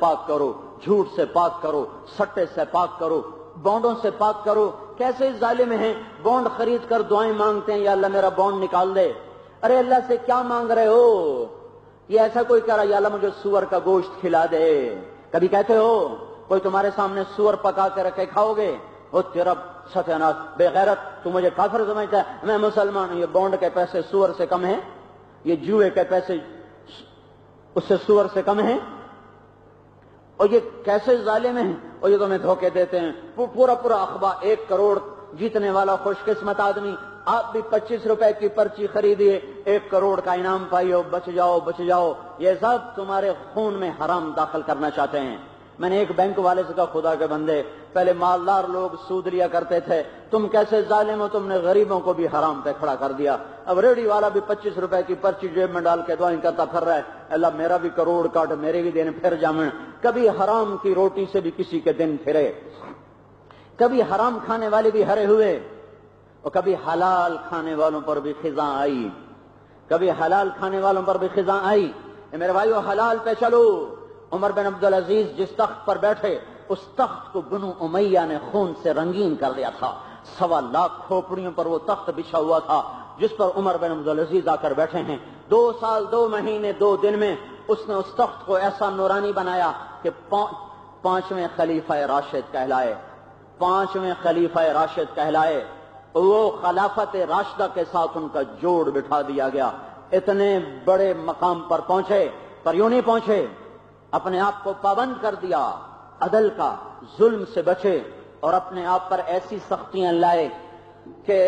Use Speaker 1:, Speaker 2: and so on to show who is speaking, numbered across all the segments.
Speaker 1: پاک کرو، جھوٹ سے پاک کرو، سٹے سے پاک کرو، بونڈوں سے پاک کرو۔ کیسے ظالم ہیں، بونڈ خرید کر دعائیں مانگتے ہیں، یا اللہ میرا بونڈ نکال دے۔ ارے اللہ سے کیا مانگ رہے ہو؟ یہ ایسا کوئی کہہ رہا یا اللہ مجھے سور کا گوشت کھلا دے، کبھی کہتے ہو؟ کوئی تمہارے سامنے سور پکا کے رکھے کھاؤ گے؟ وہ تیرا ستیاناش بے غیرت، تو مجھے کافر سمجھتا ہے، میں مسلمان ہوں۔ یہ بونڈ کے پیسے سور سے کم ہیں، یہ جوئے کے پیسے اس سے سور سے کم ہیں۔ اور یہ کیسے ظالم ہیں، اور یہ تمہیں دھوکے دیتے ہیں۔ پورا اخبار 1 کروڑ جیتنے والا خوش قسمت آدمی، آپ بھی 25 روپے کی پرچی خریدیے، 1 کروڑ کا انعام پائیو، بچ جاؤ بچ جاؤ۔ یہ سب تمہارے خون میں حرام داخل کرنا چاہتے ہیں۔ میں نے ایک بینک والے سے کہا خدا کے بندے، پہلے مالدار لوگ سود لیا کرتے تھے، تم کیسے ظالم ہو، تم نے غریبوں کو بھی حرام پہ کھڑا کر دیا۔ اب ریڑھی والا بھی 25 روپے کی پرچی جیب میں ڈال کے دعائیں کرتا پھر رہا ہے، اللہ میرا بھی کروڑ کاٹ، میرے بھی دن پھر جامن۔ کبھی حرام کی روٹی سے بھی کسی کے دن پھرے، کبھی حرام کھانے والے بھی ہرے ہوئے، اور کبھی حلال کھانے والوں پر بھی خزاں آئی، کبھی حلال کھانے والوں پر بھی خزاں آئی۔ میرے بھائیو حلال پہ چلو۔ عمر بن عبدالعزیز جس تخت پر بیٹھے، اس تخت کو بنو امیہ نے خون سے رنگین کر دیا تھا۔ 1.25 لاکھ کھوپڑیوں پر وہ تخت بچھا ہوا تھا جس پر عمر بن عبدالعزیز آ کر بیٹھے ہیں۔ 2 سال 2 مہینے 2 دن میں اس نے اس تخت کو ایسا نورانی بنایا کہ 5ویں خلیفہ راشد کہلائے، 5ویں خلیفہ راشد کہلائے۔ وہ خلافت راشدہ کے ساتھ ان کا جوڑ بٹھا دیا گیا۔ اتنے بڑے مقام پر پہنچے، پر یوں نہیں پہنچے، اپنے آپ کو پابند کر دیا، عدل کا، ظلم سے بچے، اور اپنے آپ پر ایسی سختیاں لائے کہ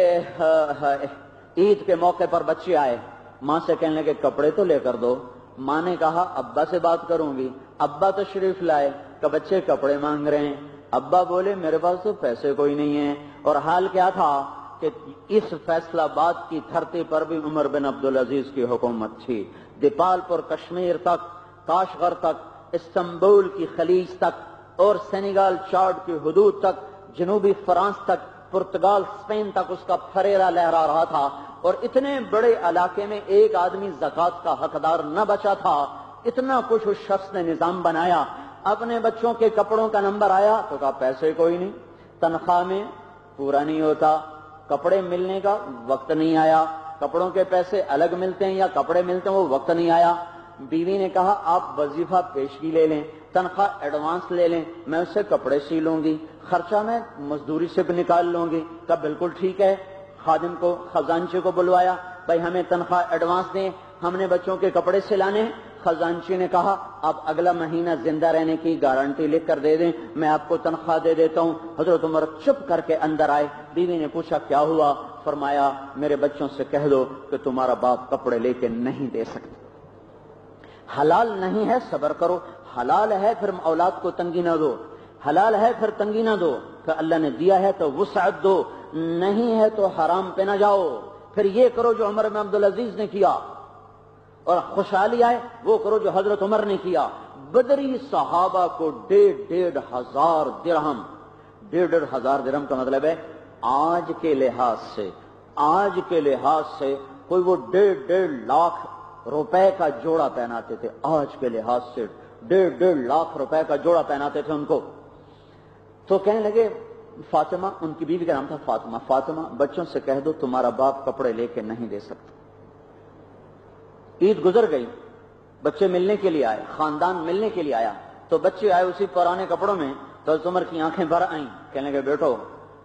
Speaker 1: عید کے موقع پر بچے آئے، ماں سے کہنے لگے کپڑے تو لے کر دو۔ ماں نے کہا ابا سے بات کروں گی۔ ابا تشریف لائے کہ بچے کپڑے مانگ رہے ہیں۔ ابا بولے میرے پاس تو پیسے کوئی نہیں ہیں۔ اور حال کیا تھا کہ اس فیصلہ آباد کی دھرتی پر بھی عمر بن عبدالعزیز کی حکومت تھی۔ دیپال پور کشمیر تک، کاشغر تک، استنبول کی خلیج تک، اور سینیگال چاڈ کی حدود تک، جنوبی فرانس تک، پرتگال اسپین تک اس کا پھریرا لہرا رہا تھا۔ اور اتنے بڑے علاقے میں ایک آدمی زکوٰۃ کا حقدار نہ بچا تھا۔ اتنا کچھ اس شخص نے نظام بنایا۔ اپنے بچوں کے کپڑوں کا نمبر آیا تو کہا پیسے کوئی نہیں، تنخواہ میں پورا نہیں ہوتا، کپڑے ملنے کا وقت نہیں آیا، کپڑوں کے پیسے الگ ملتے ہیں یا کپڑے ملتے ہیں وہ وقت نہیں آیا۔ بیوی نے کہا آپ وظیفہ پیشگی لے لیں، تنخواہ ایڈوانس لے لیں، میں اس سے کپڑے سی لوں گی، خرچہ میں مزدوری سے بھی نکال لوں گی۔ کہا بالکل ٹھیک ہے۔ خادم کو، خزانچی کو بلوایا، بھائی ہمیں تنخواہ ایڈوانس دیں، ہم نے بچوں کے کپڑے سلانے ہیں۔ خزانچی نے کہا آپ اگلا مہینہ زندہ رہنے کی گارنٹی لکھ کر دے دیں، میں آپ کو تنخواہ دے دیتا ہوں۔ حضرت عمر چپ کر کے اندر آئے۔ بیوی نے پوچھا کیا ہوا؟ فرمایا میرے بچوں سے کہہ دو کہ تمہارا باپ کپڑے لے کے نہیں دے سکتے۔ حلال نہیں ہے صبر کرو، حلال ہے پھر اولاد کو تنگی نہ دو، حلال ہے پھر تنگی نہ دو، کہ اللہ نے دیا ہے تو وسعت دو، نہیں ہے تو حرام پہ نہ جاؤ۔ پھر یہ کرو جو عمر بن عبدالعزیز نے کیا، اور خوشحالی آئے وہ کرو جو حضرت عمر نے کیا۔ بدری صحابہ کو 1,500 درہم، 1,500 درہم کا مطلب ہے آج کے لحاظ سے کوئی وہ 1.5 لاکھ روپے کا جوڑا پہناتے تھے، آج کے لحاظ سے 1.5 لاکھ روپے کا جوڑا پہناتے تھے ان کو۔ تو کہنے لگے فاطمہ، ان کی بیوی کا نام تھا فاطمہ، فاطمہ بچوں سے کہہ دو تمہارا باپ کپڑے لے کے نہیں دے سکتا۔ عید گزر گئی، بچے ملنے کے لیے آئے، خاندان ملنے کے لیے آیا، تو بچے آئے اسی پرانے کپڑوں میں، تو حضرت عمر کی آنکھیں بھر آئیں، کہنے لگے بیٹو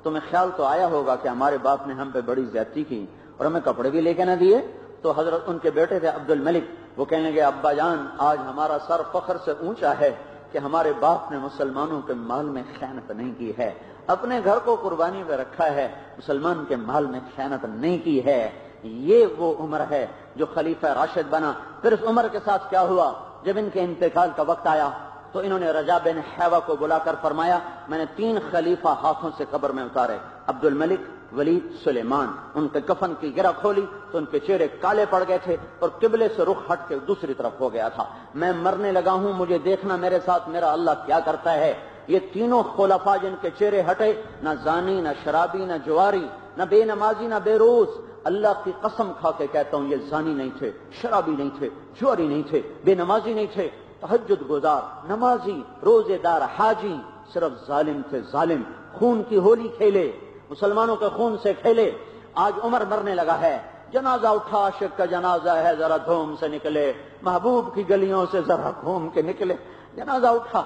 Speaker 1: تمہیں خیال تو آیا ہوگا کہ ہمارے باپ نے ہم پہ بڑی زیادتی کی اور ہمیں کپڑے بھی لے کے نہ دیے۔ تو حضرت ان کے بیٹے تھے عبد الملک، وہ کہنے لگے ابا جان آج ہمارا سر فخر سے اونچا ہے کہ ہمارے باپ نے مسلمانوں کے مال میں خیانت نہیں کی ہے، اپنے گھر کو قربانی پہ رکھا ہے، مسلمان کے مال میں خیانت نہیں کی ہے۔ یہ وہ عمر ہے جو خلیفہ راشد بنا۔ پھر اس عمر کے ساتھ کیا ہوا؟ جب ان کے انتقال کا وقت آیا تو انہوں نے رجا بن حیوہ کو بلا کر فرمایا میں نے 3 خلیفہ ہاتھوں سے قبر میں اتارے، عبد الملک، ولید، سلیمان۔ ان کے کفن کی گرہ کھولی تو ان کے چہرے کالے پڑ گئے تھے اور قبلے سے رخ ہٹ کے دوسری طرف ہو گیا تھا۔ میں مرنے لگا ہوں، مجھے دیکھنا میرے ساتھ میرا اللہ کیا کرتا ہے۔ یہ تینوں خلفاء جن کے چہرے ہٹے، نہ زانی، نہ شرابی، نہ جواری، نہ بے نمازی، نہ بے روز، اللہ کی قسم کھا کے کہتا ہوں یہ زانی نہیں تھے، شرابی نہیں تھے، جواری نہیں تھے، بے نمازی نہیں تھے، تہجد گزار، نمازی، روزے دار، حاجی صرف ظالم تھے، ظالم خون کی ہولی کھیلے، مسلمانوں کے خون سے کھیلے۔ آج عمر مرنے لگا ہے، جنازہ اٹھا، عاشق کا جنازہ ہے، ذرا دھوم سے نکلے، محبوب کی گلیوں سے ذرا گھوم کے نکلے، جنازہ اٹھا،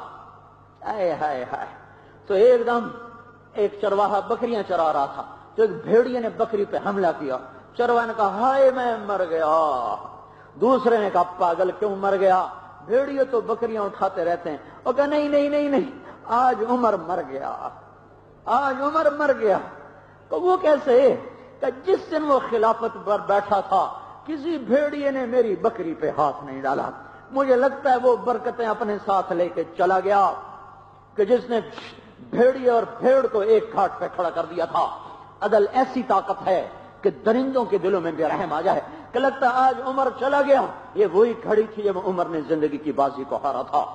Speaker 1: ہائے ہائے ہائے۔ تو ایک دم ایک چرواہا بکریاں چرا رہا تھا، تو ایک بھیڑیے نے بکری پہ حملہ کیا، چرواہے نے کہا ہائے میں مر گیا، دوسرے نے کہا پاگل کیوں مر گیا، بھیڑیے تو بکریاں اٹھاتے رہتے ہیں، اور کہا نہیں نہیں نہیں نہیں، آج عمر مر گیا، آج عمر مر گیا۔ تو وہ کیسے؟ کہ جس دن وہ خلافت پر بیٹھا تھا کسی بھیڑیے نے میری بکری پہ ہاتھ نہیں ڈالا، مجھے لگتا ہے وہ برکتیں اپنے ساتھ لے کے چلا گیا کہ جس نے بھیڑیے اور بھیڑ کو ایک گھاٹ پہ کھڑا کر دیا تھا۔ عدل ایسی طاقت ہے کہ درندوں کے دلوں میں بھی رحم آ جائے کہ لگتا ہے آج عمر چلا گیا۔ یہ وہی کھڑی تھی جب عمر نے زندگی کی بازی کو ہارا تھا۔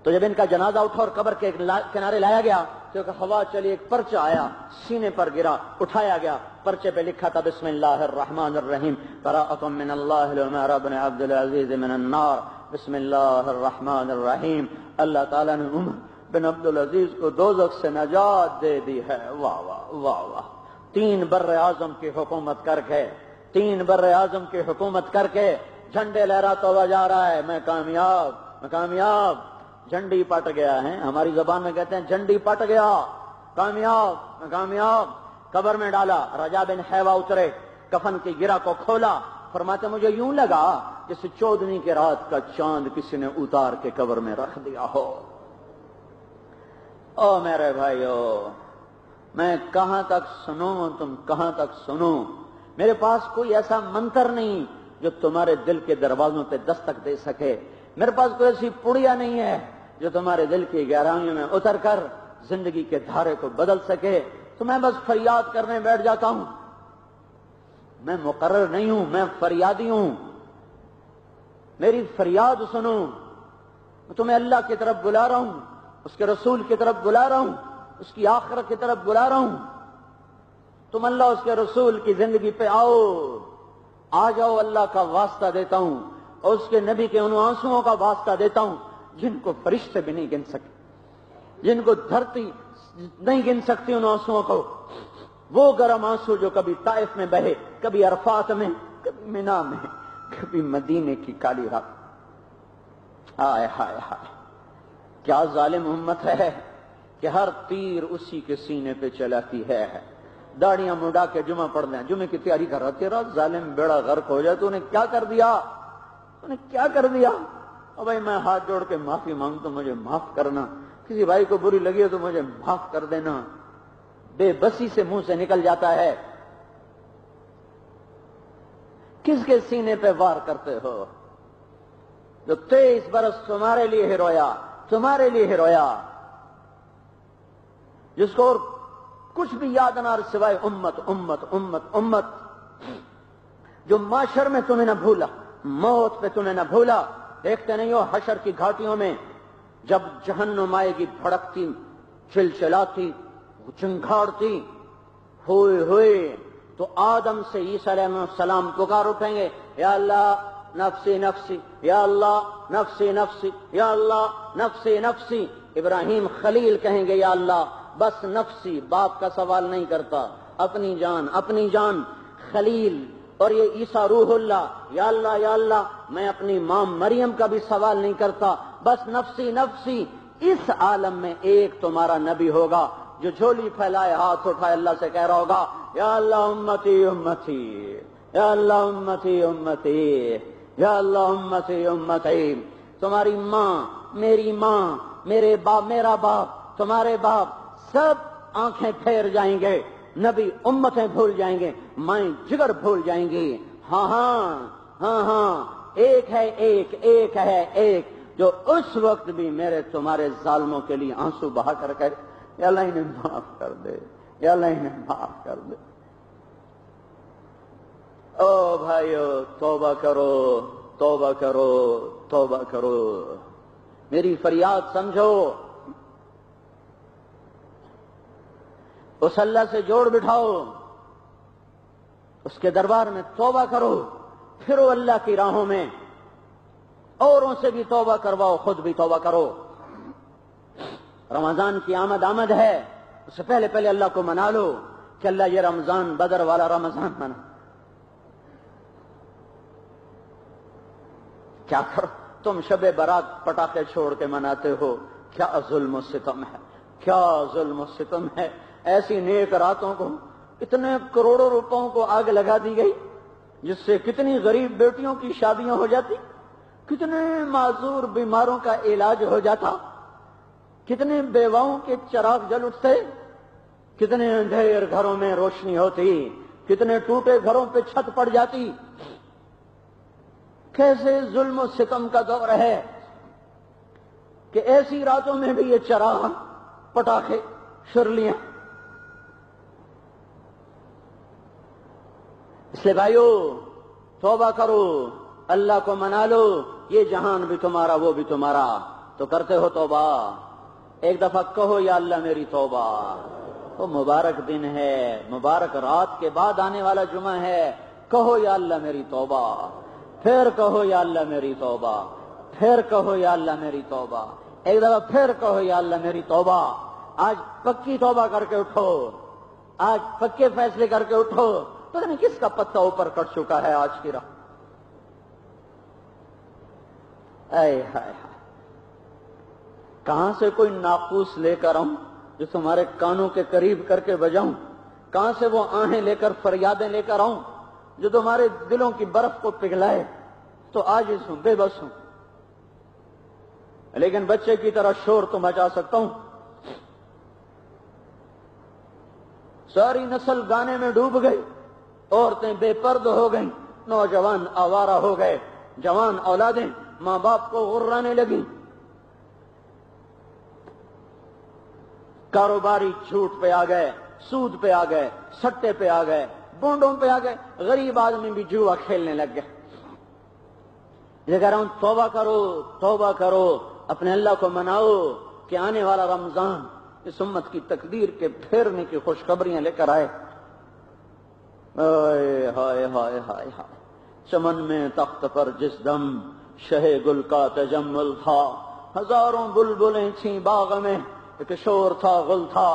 Speaker 1: تو جب ان کا جنازہ اٹھا اور قبر کے کنارے لایا گیا تو ایک ہوا چلی، ایک پرچہ آیا، سینے پر گرا، اٹھایا گیا، پرچے پہ لکھا تھا بسم اللہ الرحمن الرحیم، براءۃ من اللہ لعمر بن عبد العزیز من النار، بسم اللہ الرحمن الرحیم، اللہ تعالیٰ نے عمر بن عبد العزیز کو دوزخ سے نجات دے دی ہے۔ واہ واہ واہ واہ۔ 3 بر اعظم کی حکومت کر کے، 3 بر اعظم کی حکومت کر کے جھنڈے لہراتا ہوا جا رہا ہے، میں کامیاب، میں کامیاب۔ جھنڈی پٹ گیا ہے، ہماری زبان میں کہتے ہیں جھنڈی پٹ گیا، کامیاب، میں کامیاب۔ قبر میں ڈالا، رجا بن حیوہ اترے، کفن کی گرہ کو کھولا، فرماتے مجھے یوں لگا جیسے 14ویں کی رات کا چاند کسی نے اتار کے قبر میں رکھ دیا ہو۔ او میرے بھائیو، میں کہاں تک سنوں، تم کہاں تک سنو؟ میرے پاس کوئی ایسا منتر نہیں جو تمہارے دل کے دروازوں پہ دستک دے سکے، میرے پاس کوئی ایسی پڑیا نہیں ہے جو تمہارے دل کی گہرائیوں میں اتر کر زندگی کے دھارے کو بدل سکے۔ تو میں بس فریاد کرنے بیٹھ جاتا ہوں، میں مقرر نہیں ہوں، میں فریادی ہوں، میری فریاد سنو، میں تمہیں اللہ کی طرف بلا رہا ہوں، اس کے رسول کی طرف بلا رہا ہوں، اس کی آخرت کی طرف بلا رہا ہوں۔ تم اللہ اس کے رسول کی زندگی پہ آؤ، آ جاؤ، اللہ کا واسطہ دیتا ہوں اور اس کے نبی کے ان آنسوؤں کا واسطہ دیتا ہوں جن کو فرشتے بھی نہیں گن سکتے، جن کو دھرتی نہیں گن سکتی ان آنسوؤں کو، وہ گرم آنسو جو کبھی طائف میں بہے، کبھی عرفات میں، کبھی منا میں، کبھی مدینے کی کالی رات۔ ہائے ہائے ہائے، کیا ظالم امت ہے کہ ہر تیر اسی کے سینے پہ چلاتی ہے۔ داڑیاں مڈا کے جمعہ پڑھ لیں، جمعے کی تیاری کر رہا، تیرا ظالم بیڑا غرق ہو جائے، تو نے کیا کر دیا، تو نے کیا کر دیا؟ اور بھائی میں ہاتھ جوڑ کے معافی مانگتا ہوں، مجھے معاف کرنا، کسی بھائی کو بری لگی ہو تو مجھے معاف کر دینا۔ بے بسی سے منہ سے نکل جاتا ہے۔ کس کے سینے پہ وار کرتے ہو؟ جو 23 برس تمہارے لیے ہی رویا، تمہارے لیے ہی رویا، جس کو اور کچھ بھی یاد نہ رہا سوائے امت امت امت امت، جو معاشر میں تمہیں نہ بھولا، موت پہ تمہیں نہ بھولا۔ دیکھتے نہیں ہو حشر کی گھاٹیوں میں جب جہنم آئے گی، بھڑکتی، چلچلاتی، چنگھاڑتی، ہوئے ہوئے، تو آدم سے عیسیٰ علیہ السلام پکار اٹھیں گے، یا اللہ نفسی نفسی، یا اللہ نفسی نفسی، یا اللہ نفسی نفسی۔ ابراہیم خلیل کہیں گے یا اللہ بس نفسی، باپ کا سوال نہیں کرتا، اپنی جان اپنی جان۔ خلیل اور یہ عیسیٰ روح اللہ، یا اللہ میں اپنی ماں مریم کا بھی سوال نہیں کرتا، بس نفسی نفسی۔ اس عالم میں ایک تمہارا نبی ہوگا جو جھولی پھیلائے، ہاتھ اٹھائے، اللہ سے کہہ رہا ہوگا یا اللہ امتی امتی، یا اللہ امتی امتی، یا اللہ امتی امتی۔ تمہاری ماں، میری ماں، میرے باپ، میرا باپ، تمہارے باپ، سب آنکھیں پھیر جائیں گے، نبی امتیں بھول جائیں گے، مائیں جگر بھول جائیں گی۔ ہاں ہاں ہاں ہاں، ایک ہے ایک، ایک ہے ایک جو اس وقت بھی میرے تمہارے ظالموں کے لیے آنسو بہا کر کہے یا اللہ انہیں معاف کر دے، یا اللہ انہیں معاف کر دے۔ او بھائیو، توبہ کرو، توبہ کرو، توبہ کرو، میری فریاد سمجھو، اس اللہ سے جوڑ بٹھاؤ، اس کے دربار میں توبہ کرو، پھرو اللہ کی راہوں میں، اوروں سے بھی توبہ کرواؤ، خود بھی توبہ کرو۔ رمضان کی آمد ہے، اس سے پہلے پہلے اللہ کو منا لو کہ اللہ یہ رمضان بدر والا رمضان منا۔ کیا کرو تم شب برات پٹاخے چھوڑ کے مناتے ہو؟ کیا ظلم و ستم ہے، کیا ظلم و ستم ہے۔ ایسی نیک راتوں کو اتنے کروڑوں روپوں کو آگ لگا دی گئی، جس سے کتنی غریب بیٹیوں کی شادیاں ہو جاتی، کتنے معذور بیماروں کا علاج ہو جاتا، کتنے بیواؤں کے چراغ جل اٹھتے، کتنے اندھیر گھروں میں روشنی ہوتی، کتنے ٹوٹے گھروں پہ چھت پڑ جاتی۔ کیسے ظلم و ستم کا دور ہے کہ ایسی راتوں میں بھی یہ چراغ، پٹاخے، شرلیاں۔ اس لیے بھائیو توبہ کرو، اللہ کو منا لو، یہ جہان بھی تمہارا وہ بھی تمہارا۔ تو کرتے ہو توبہ؟ ایک دفعہ کہو یا اللہ میری توبہ۔ وہ مبارک دن ہے، مبارک رات کے بعد آنے والا جمعہ ہے، کہو یا اللہ میری توبہ، پھر کہو یا اللہ میری توبہ، پھر کہو یا اللہ میری توبہ، ایک دفعہ پھر کہو یا اللہ میری توبہ۔ آج پکی توبہ کر کے اٹھو، آج پکے فیصلے کر کے اٹھو۔ پتہ نہیں کس کا پتا اوپر کٹ چکا ہے آج کی رات۔ اے ہائے ہائے، کہاں سے کوئی ناقوس لے کر آؤں جو تمہارے کانوں کے قریب کر کے بجاؤں؟ کہاں سے وہ آہیں لے کر فریادیں لے کر آؤں جو تمہارے دلوں کی برف کو پگھلائے؟ تو عاجز ہوں، بے بس ہوں، لیکن بچے کی طرح شور تو مچا سکتا ہوں۔ ساری نسل گانے میں ڈوب گئی، عورتیں بے پرد ہو گئیں، نوجوان آوارہ ہو گئے، جوان اولادیں ماں باپ کو غرانے لگیں، کاروباری جھوٹ پہ آ گئے، سود پہ آ گئے، سٹے پہ آ گئے، بونڈوں پہ آ گئے، غریب آدمی بھی جوا کھیلنے لگ گئے۔ یہ کہہ رہا ہوں توبہ کرو، توبہ کرو، اپنے اللہ کو مناؤ کہ آنے والا رمضان اس امت کی تقدیر کے پھیرنے کی خوشخبریاں لے کر آئے۔ ہائے ہائے ہائے ہائے ہائے، چمن میں تخت پر جس دم شہ گل کا تجمل تھا، ہزاروں بلبلیں تھیں باغ میں، ایک شور تھا غل تھا،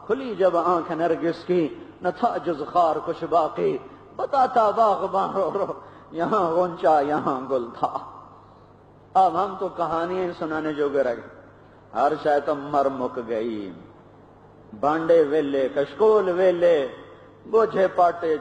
Speaker 1: کھلی جب آنکھ نرگس کی نہ تھا جز خار کچھ باقی، بتاتا باغباں رو رو یہاں غنچہ یہاں گل تھا۔ اب ہم تو کہانیاں سنانے جو رہ گئے، ہر شاید مر مک گئی، بانڈے ویلے کشکول ویلے بوجھے پاٹے